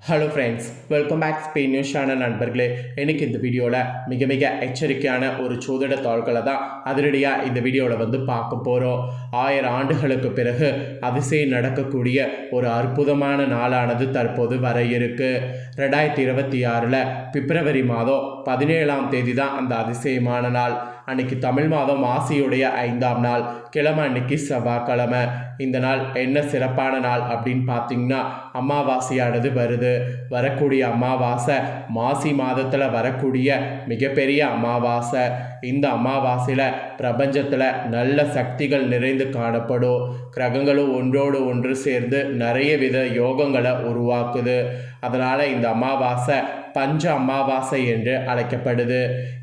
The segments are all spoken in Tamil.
Hello friends, welcome back Spain news channel நண்பர்களே. எனக்கு இந்த வீடியோவில் மிக மிக எச்சரிக்கையான ஒரு சோதிட தாள்களை தான் அதிரடியாக இந்த வீடியோவில் பார்க்க போகிறோம். 1000 ஆண்டுகளுக்கு பிறகு அதிசயம் நடக்கக்கூடிய ஒரு அற்புதமான நாளானது தற்போது வர இருக்கு. 2026 பிப்ரவரி மாதம் 17ஆம் தேதி தான் அந்த அதிசயமான நாள். அன்னைக்கு தமிழ் மாதம் மாசியுடைய 5ஆம் நாள், கிழமை அன்னைக்கு செவ்வாய்க்கிழமை. இந்த நாள் என்ன சிறப்பான நாள் அப்படின்னு பார்த்தீங்கன்னா, அமாவாசையானது வருது. வரக்கூடிய அமாவாசை மாசி மாதத்தில் வரக்கூடிய மிகப்பெரிய அமாவாசை. இந்த அமாவாசையில் பிரபஞ்சத்தில் நல்ல சக்திகள் நிறைந்து காணப்படும். கிரகங்களும் ஒன்றோடு ஒன்று சேர்ந்து நிறைய வித யோகங்களை உருவாக்குது. அதனால் இந்த அமாவாசை பஞ்ச அமாவாசை என்று அழைக்கப்படுது.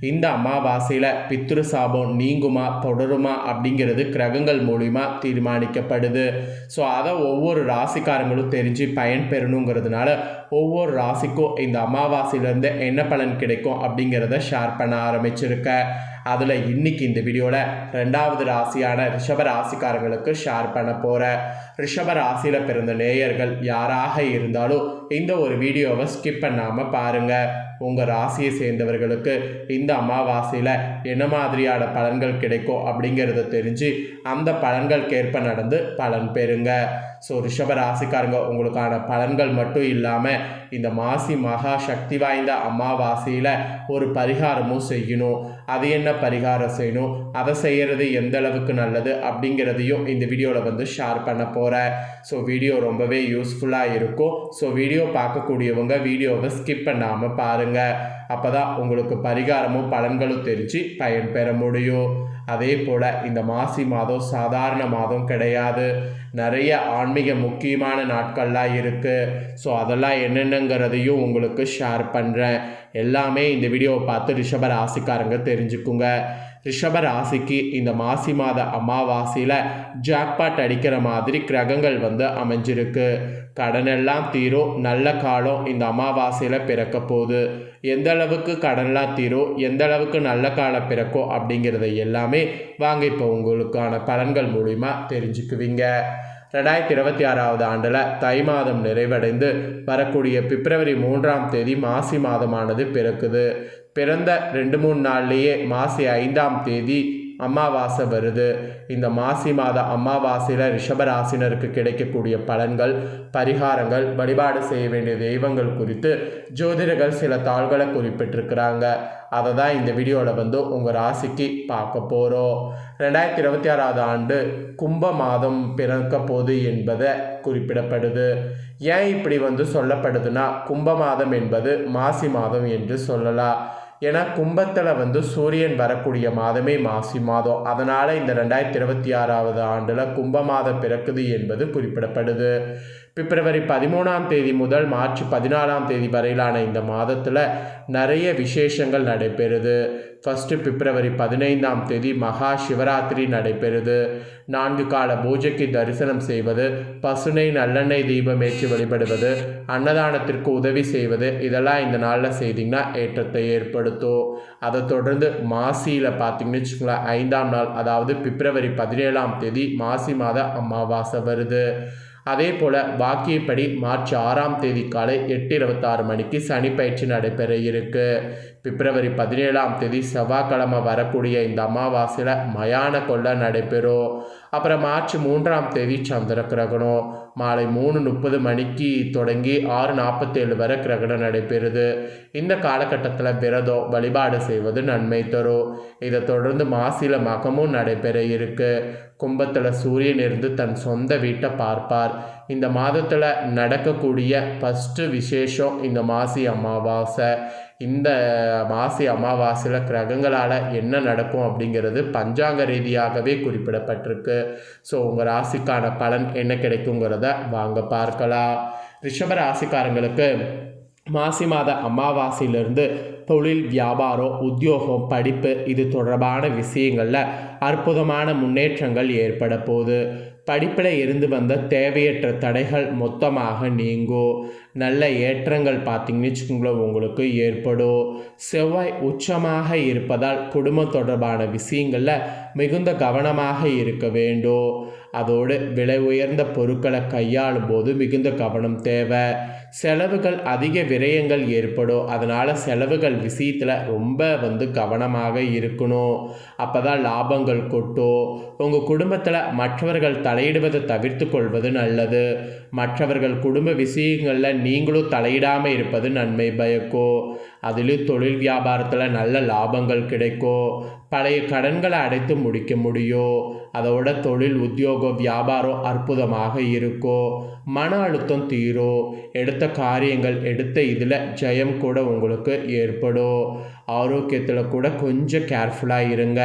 இந்த அமாவாசையில் பித்ரு சாபம் நீங்குமா தொடருமா அப்படிங்கிறது கிரகங்கள் மூலிமா தீர்மானிக்கப்படுது. ஸோ அதை ஒவ்வொரு ராசிக்காரங்களும் தெரிஞ்சு பயன்பெறணுங்கிறதுனால ஒவ்வொரு ராசிக்கும் இந்த அமாவாசையிலேருந்து என்ன பலன் கிடைக்கும் அப்படிங்கிறத ஷேர் பண்ண ஆரம்பிச்சிருக்கேன். அதில் இன்னைக்கு இந்த வீடியோவில் 2வது ராசியான ரிஷப ராசிக்காரங்களுக்கு ஷேர் பண்ண போகிறேன். ரிஷப ராசியில் பிறந்த நேயர்கள் யாராக இருந்தாலும் இந்த ஒரு வீடியோவை ஸ்கிப் பண்ணாமல் பாருங்கள். உங்கள் ராசியை சேர்ந்தவர்களுக்கு இந்த அமாவாசையில் என்ன மாதிரியான பலன்கள் கிடைக்கும் அப்படிங்கிறத தெரிஞ்சு அந்த பலன்களுக்கேற்ப நடந்து பலன் பெறுங்க. ஸோ ரிஷப ராசிக்காரங்க, உங்களுக்கான பலன்கள் மட்டும் இல்லாமல் இந்த மாசி மகா சக்தி வாய்ந்த அமாவாசையில் ஒரு பரிகாரமும் செய்யணும். அது என்ன பரிகாரம் செய்யணும், அதை செய்கிறது எந்த அளவுக்கு நல்லது அப்படிங்கிறதையும் இந்த வீடியோவில் ஷேர் பண்ண போகிறேன். ஸோ வீடியோ ரொம்பவே யூஸ்ஃபுல்லாக இருக்கும். ஸோ வீடியோ பார்க்கக்கூடியவங்க வீடியோவை ஸ்கிப் பண்ணாமல் பாருங்கள். அப்போ தான் உங்களுக்கு பரிகாரமும் பலன்களும் தெரிஞ்சு பயன்பெற முடியும். அதே போல் இந்த மாசி மாதம் சாதாரண மாதம் கிடையாது. நிறைய ஆன்மீக முக்கியமான நாட்கள்லாம் இருக்குது. ஸோ அதெல்லாம் என்னென்னங்கிறதையும் உங்களுக்கு ஷேர் பண்ணுறேன். எல்லாமே இந்த வீடியோவை பார்த்து ரிஷப ராசிக்காரங்க தெரிஞ்சுக்குங்க. ரிஷப ராசிக்கு இந்த மாசி மாத அமாவாசையில் ஜாக்பாட் அடிக்கிற மாதிரி கிரகங்கள் அமைஞ்சிருக்கு. கடனெல்லாம் தீரும் நல்ல காலம் இந்த அமாவாசையில் பிறக்க போகுது. எந்த அளவுக்கு கடனெல்லாம் தீரும், எந்த அளவுக்கு நல்ல காலம் பிறக்கும் அப்படிங்கிறத எல்லாமே வாங்க இப்போ உங்களுக்கான பலன்கள் மூலிமா தெரிஞ்சுக்குவீங்க. 2026 ஆண்டில் தை மாதம் நிறைவடைந்து வரக்கூடிய பிப்ரவரி 3ஆம் தேதி மாசி மாதமானது பிறக்குது. பிறந்த 2-3 நாள்லேயே மாசி 5ஆம் தேதி அமாவாசை வருது. இந்த மாசி மாத அமாவாசையில் ரிஷபராசினருக்கு கிடைக்கக்கூடிய பலன்கள், பரிகாரங்கள், வழிபாடு செய்ய வேண்டிய தெய்வங்கள் குறித்து ஜோதிடர்கள் சில தாள்களை குறிப்பிட்டிருக்கிறாங்க. அதை தான் இந்த வீடியோவில் உங்கள் ராசிக்கு பார்க்க போகிறோம். 2026 ஆண்டு கும்ப மாதம் பிறக்க போது என்பதை குறிப்பிடப்படுது. ஏன் இப்படி சொல்லப்படுதுன்னா, கும்ப மாதம் என்பது மாசி மாதம் என்று சொல்லலாம். ஏன்னா கும்பத்தில் சூரியன் வரக்கூடிய மாதமே மாசி மாதம். அதனால் இந்த 2026 ஆண்டில் கும்ப மாதம் பிறக்குது என்பது குறிப்பிடப்படுது. பிப்ரவரி 13ஆம் தேதி முதல் மார்ச் 14ஆம் தேதி வரையிலான இந்த மாதத்தில் நிறைய விசேஷங்கள் நடைபெறுது. ஃபஸ்ட்டு பிப்ரவரி 15ஆம் தேதி மகா சிவராத்திரி நடைபெறுது. 4 கால பூஜைக்கு தரிசனம் செய்வது, பசுனை நல்லெண்ணெய் தீபம் ஏற்றி வழிபடுவது, அன்னதானத்திற்கு உதவி செய்வது, இதெல்லாம் இந்த நாளில் செய்திங்கன்னா ஏற்றத்தை ஏற்படுத்தும். அதை தொடர்ந்து மாசியில் பார்த்தீங்கன்னு வச்சுக்கோங்களேன், 5ஆம் நாள் அதாவது பிப்ரவரி 17ஆம் தேதி மாசி மாத அமாவாசை வருது. அதே போல் பாக்கியப்படி மார்ச் 6ஆம் தேதி காலை 8:26 மணிக்கு சனி பயிற்சி நடைபெற இருக்கு. பிப்ரவரி 17ஆம் தேதி செவ்வாய்க்கிழமை வரக்கூடிய இந்த அமாவாசையில் மயான கொள்ளை நடைபெறும். அப்புறம் மார்ச் 3ஆம் தேதி சந்திர கிரகணம் மாலை 3:30 மணிக்கு தொடங்கி 6:47 வரை கிரகணம் நடைபெறுது. இந்த காலகட்டத்தில் விரதம் வழிபாடு செய்வது நன்மை தரும். இதை தொடர்ந்து மாசியில் மகமும் நடைபெற இருக்கு. கும்பத்தில் சூரியன் இருந்து தன் சொந்த வீட்டை பார்ப்பார். இந்த மாதத்தில் நடக்கக்கூடிய ஃபஸ்ட்டு விசேஷம் இந்த மாசி அமாவாசை. இந்த மாசி அமாவாசையில் கிரகங்களால் என்ன நடக்கும் அப்படிங்கிறது பஞ்சாங்க ரீதியாகவே குறிப்பிடப்பட்டிருக்கு. ஸோ உங்கள் ராசிக்கான பலன் என்ன கிடைக்குங்கிறத வாங்க பார்க்கலாம். ரிஷப ராசிக்காரங்களுக்கு மாசி மாத அமாவாசையிலிருந்து தொழில், வியாபாரம், உத்தியோகம், படிப்பு இது தொடர்பான விஷயங்களில் அற்புதமான முன்னேற்றங்கள் ஏற்பட போகுது. படிப்பில் இருந்து வந்த தேவையற்ற தடைகள் மொத்தமாக நீங்கும். நல்ல ஏற்றங்கள் பார்த்திங்கன்னு வச்சுக்கோங்களேன் உங்களுக்கு ஏற்படும். செவ்வாய் உச்சமாக இருப்பதால் குடும்பம் தொடர்பான விஷயங்களில் மிகுந்த கவனமாக இருக்க வேண்டும். அதோடு விலை உயர்ந்த பொருட்களை கையாளும் போது மிகுந்த கவனம் தேவை. செலவுகள் அதிக விரயங்கள் ஏற்படும். அதனால் செலவுகள் விஷயத்தில் ரொம்ப கவனமாக இருக்கணும். அப்போ தான் லாபங்கள் கொட்டும். உங்கள் குடும்பத்தில் மற்றவர்கள் தலையிடுவதை தவிர்த்து கொள்வது நல்லது. மற்றவர்கள் குடும்ப விஷயங்களில் நீங்களும் தலையிடாமல் இருப்பது நன்மை பயக்கும். அதிலும் தொழில் வியாபாரத்தில் நல்ல லாபங்கள் கிடைக்கும். பழைய கடன்களை அடைத்து முடிக்க முடியும். அதோட தொழில் உத்தியோகம் வியாபாரம் அற்புதமாக இருக்கும். மன அழுத்தம் தீரும். எடுத்த காரியங்கள் எடுத்த இதில் ஜெயம் கூட உங்களுக்கு ஏற்படும். ஆரோக்கியத்தில் கூட கொஞ்சம் கேர்ஃபுல்லாக இருங்க.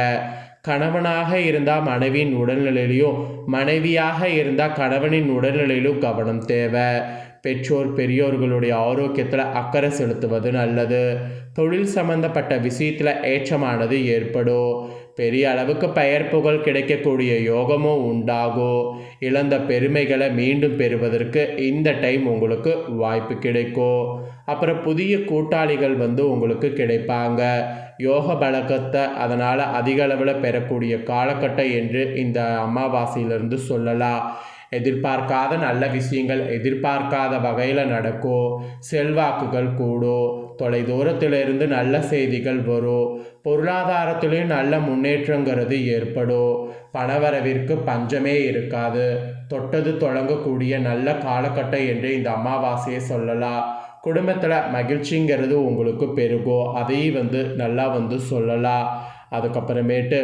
கணவனாக இருந்தால் மனைவியின் உடல்நிலையிலையும், மனைவியாக இருந்தால் கணவனின் உடல்நிலையிலும் கவனம் தேவை. பெற்றோர் பெரியோர்களுடைய ஆரோக்கியத்தில் அக்கறை செலுத்துவது நல்லது. தொழில் சம்பந்தப்பட்ட விஷயத்தில் ஏற்றமானது ஏற்படும். பெரிய அளவுக்கு பெயர் புகழ் கிடைக்கக்கூடிய யோகமும் உண்டாகும். இழந்த பெருமைகளை மீண்டும் பெறுவதற்கு இந்த டைம் உங்களுக்கு வாய்ப்பு கிடைக்கும். அப்புறம் புதிய கூட்டாளிகள் உங்களுக்கு கிடைப்பாங்க. யோக பழக்கத்தை அதனால் அதிக அளவில் பெறக்கூடிய காலகட்டம் என்று இந்த அமாவாசையிலிருந்து சொல்லலாம். எதிர்பார்க்காத நல்ல விஷயங்கள் எதிர்பார்க்காத வகையில் நடக்கும். செல்வாக்குகள் கூடும். தொலைதூரத்திலிருந்து நல்ல செய்திகள் வரும். பொருளாதாரத்திலையும் நல்ல முன்னேற்றங்கிறது ஏற்படும். பணவரவிற்கு பஞ்சமே இருக்காது. தொட்டது தொடங்கக்கூடிய நல்ல காலகட்டம் என்று இந்த அமாவாசையை சொல்லலாம். குடும்பத்தில் மகிழ்ச்சிங்கிறது உங்களுக்கு பெருகும். அதையும் நல்லா சொல்லலாம். அதுக்கப்புறமேட்டு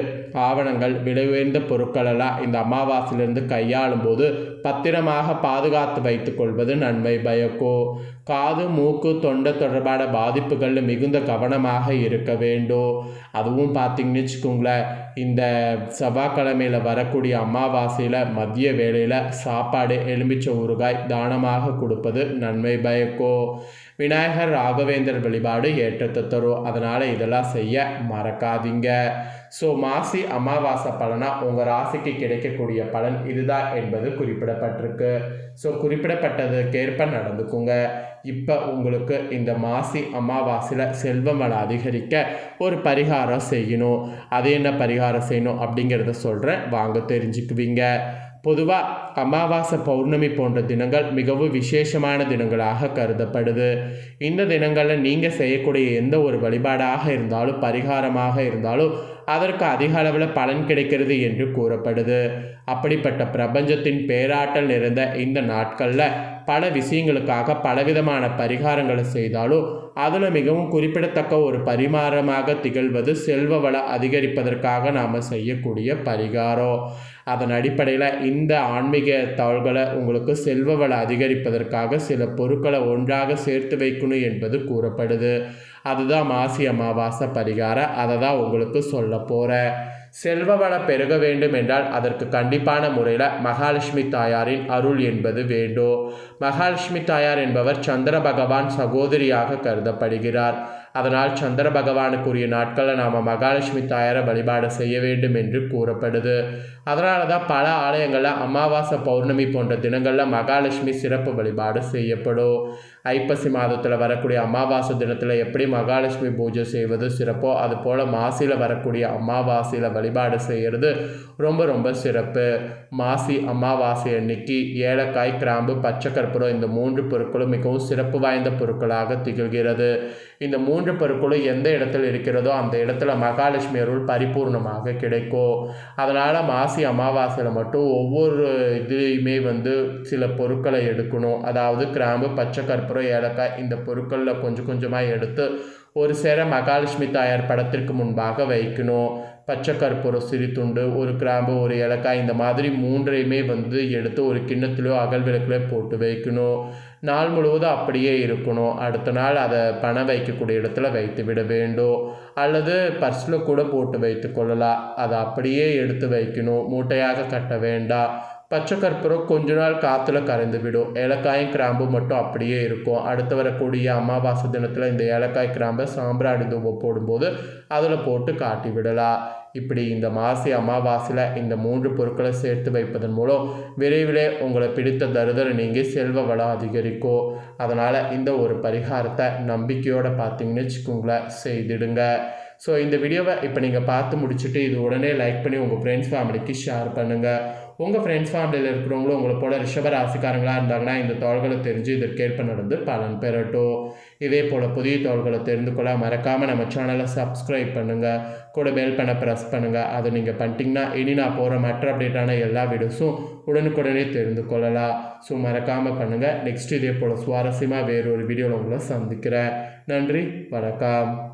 ஆவணங்கள் விலை உயர்ந்த பொருட்களெல்லாம் இந்த அமாவாசையிலிருந்து கையாளும் போது பத்திரமாக பாதுகாத்து வைத்து கொள்வது நன்மை பயக்கும். காது மூக்கு தொண்டை தொடர்பான பாதிப்புகளில் மிகுந்த கவனமாக இருக்க வேண்டும். அதுவும் பார்த்திங்கன்னு வச்சுக்கோங்களேன், இந்த செவ்வாய்க்கிழமையில் வரக்கூடிய அமாவாசையில் மதிய வேளையில் சாப்பாடு எலுமிச்சை ஊறுகாய் தானமாக கொடுப்பது நன்மை பயக்கும். விநாயகர் ராகவேந்தர் வழிபாடு ஏற்றத்தை தரும். அதனால் இதெல்லாம் செய்ய மறக்காதீங்க. ஸோ மாசி அமாவாசை பலனாக உங்கள் ராசிக்கு கிடைக்கக்கூடிய பலன் இதுதான் என்பது குறிப்பிடப்பட்டிருக்கு. ஸோ குறிப்பிடப்பட்டதுக்கேற்ப நடந்துக்குங்க. இப்போ உங்களுக்கு இந்த மாசி அமாவாசையில் செல்வம் வளம் அதிகரிக்க ஒரு பரிகாரம் செய்யணும். அது என்ன பரிகாரம் செய்யணும் அப்படிங்கிறத சொல்கிறேன், வாங்க தெரிஞ்சுக்குவீங்க. பொதுவாக அமாவாசை பௌர்ணமி போன்ற தினங்கள் மிகவும் விசேஷமான தினங்களாக கருதப்படுது. இந்த தினங்களில் நீங்கள் செய்யக்கூடிய எந்த ஒரு வழிபாடாக இருந்தாலும் பரிகாரமாக இருந்தாலும் அதற்கு அதிக அளவில் பலன் கிடைக்கிறது என்று கூறப்படுது. அப்படிப்பட்ட பிரபஞ்சத்தின் பேராற்றல் நிறைந்த இந்த நாட்களில் பல விஷயங்களுக்காக பலவிதமான பரிகாரங்களை செய்தாலும் அதில் மிகவும் குறிப்பிடத்தக்க ஒரு பரிமாறமாக திகழ்வது செல்வ வள அதிகரிப்பதற்காக நாம் செய்யக்கூடிய பரிகாரம். அதன் அடிப்படையில் இந்த ஆன்மீக தாள்களை உங்களுக்கு செல்வ வள அதிகரிப்பதற்காக சில பொருட்களை ஒன்றாக சேர்த்து வைக்கணும் என்பது கூறப்படுது. அதுதான் மாசி அமாவாசை பரிகாரம். அதை தான் உங்களுக்கு சொல்ல போகிறேன். செல்வ வளம் பெருக வேண்டும் என்றால் அதற்கு கண்டிப்பான முறையில் மகாலட்சுமி தாயாரின் அருள் என்பது வேண்டும். மகாலட்சுமி தாயார் என்பவர் சந்திர பகவான் சகோதரியாக கருதப்படுகிறார். அதனால் சந்திர பகவானுக்குரிய நாட்களில் நாம் மகாலட்சுமி தாயாரை வழிபாடு செய்ய வேண்டும் என்று கூறப்படுது. அதனால தான் பல ஆலயங்களில் அமாவாசை பௌர்ணமி போன்ற தினங்களில் மகாலட்சுமி சிறப்பு வழிபாடு செய்யப்படும். ஐப்பசி மாதத்தில் வரக்கூடிய அமாவாசை தினத்தில் எப்படி மகாலட்சுமி பூஜை செய்வது சிறப்போ அதுபோல் மாசியில் வரக்கூடிய அமாவாசையில் வழிபாடு செய்கிறது ரொம்ப ரொம்ப சிறப்பு. மாசி அமாவாசை அன்னைக்கு ஏலக்காய், கிராம்பு, பச்சை கற்பூரம் இந்த 3 பொருட்களும் மிகவும் சிறப்பு வாய்ந்த பொருட்களாக திகழ்கிறது. இந்த 3 பொருட்களும் எந்த இடத்தில் இருக்கிறதோ அந்த இடத்துல மகாலட்சுமி அருள் பரிபூர்ணமாக கிடைக்கும். அதனால் மாசி அமாவாசையில் மட்டும் ஒவ்வொரு இதுலேயுமே சில பொருட்களை எடுக்கணும். அதாவது கிராம்பு, பச்சை கற்பூரம், ஏலக்காய் இந்த பொருட்களில் கொஞ்சம் கொஞ்சமாக எடுத்து ஒரு சேர மகாலட்சுமி தாயார் படத்திற்கு முன்பாக வைக்கணும். பச்சை கற்பூரம் சிறு துண்டு, ஒரு கிராம்பு, ஒரு ஏலக்காய் இந்த மாதிரி 3ஐயுமே எடுத்து ஒரு கிண்ணத்திலோ அகல் விளக்கிலோ போட்டு வைக்கணும். நாள் முழுவதும் அப்படியே இருக்கணும். அடுத்த நாள் அதை பணம் வைக்கக்கூடிய இடத்துல வைத்து விட வேண்டும். அல்லது பர்ஸில் கூட போட்டு வைத்து கொள்ளலாம். அதை அப்படியே எடுத்து வைக்கணும், மூட்டையாக கட்ட வேண்டாம். பச்சை கற்பூரம் கொஞ்ச நாள் காற்றுல கரைந்து விடும். ஏலக்காயும் கிராம்பு மட்டும் அப்படியே இருக்கும். அடுத்து வரக்கூடிய அமாவாசை தினத்தில் இந்த ஏலக்காய் கிராம்பை சாம்பிராணி தூபம் போடும்போது அதில் போட்டு காட்டி விடலாம். இப்படி இந்த மாசி அமாவாசையில் இந்த 3 பொருட்களை சேர்த்து வைப்பதன் மூலம் விரைவிலே உங்களை பிடித்த தருதலை நீங்கி செல்வ வளம் அதிகரிக்கும். அதனால் இந்த ஒரு பரிகாரத்தை நம்பிக்கையோடு பார்த்தீங்கன்னு வச்சுக்கோங்களேன், செய்திடுங்க. ஸோ இந்த வீடியோவை இப்போ நீங்கள் பார்த்து முடிச்சுட்டு இது உடனே லைக் பண்ணி உங்கள் ஃப்ரெண்ட்ஸ் ஃபேமிலிக்கு ஷேர் பண்ணுங்கள். உங்கள் ஃப்ரெண்ட்ஸ் ஃபேமிலியில் இருக்கிறவங்களும் உங்களை போல ரிஷப ராசிக்காரங்களாக இருந்தாங்கன்னா இந்த தாள்களை தெரிஞ்சு இதற்கேற்ப நடந்து பலன் பெறட்டும். இதே போல் புதிய தாள்களை தெரிந்து கொள்ள மறக்காமல் நம்ம சேனலை சப்ஸ்கிரைப் பண்ணுங்கள், கூட பெல் பண்ண ப்ரெஸ் பண்ணுங்கள். அதை நீங்கள் பண்ணிட்டீங்கன்னா இனி நான் போகிற மற்ற அப்டேட்டான எல்லா வீடியோஸும் உடனுக்குடனே தெரிந்து கொள்ளலாம். ஸோ மறக்காமல் பண்ணுங்கள். நெக்ஸ்ட் இதே போல் சுவாரஸ்யமாக வேறொரு வீடியோவில் உங்களை சந்திக்கிறேன். நன்றி, வணக்கம்.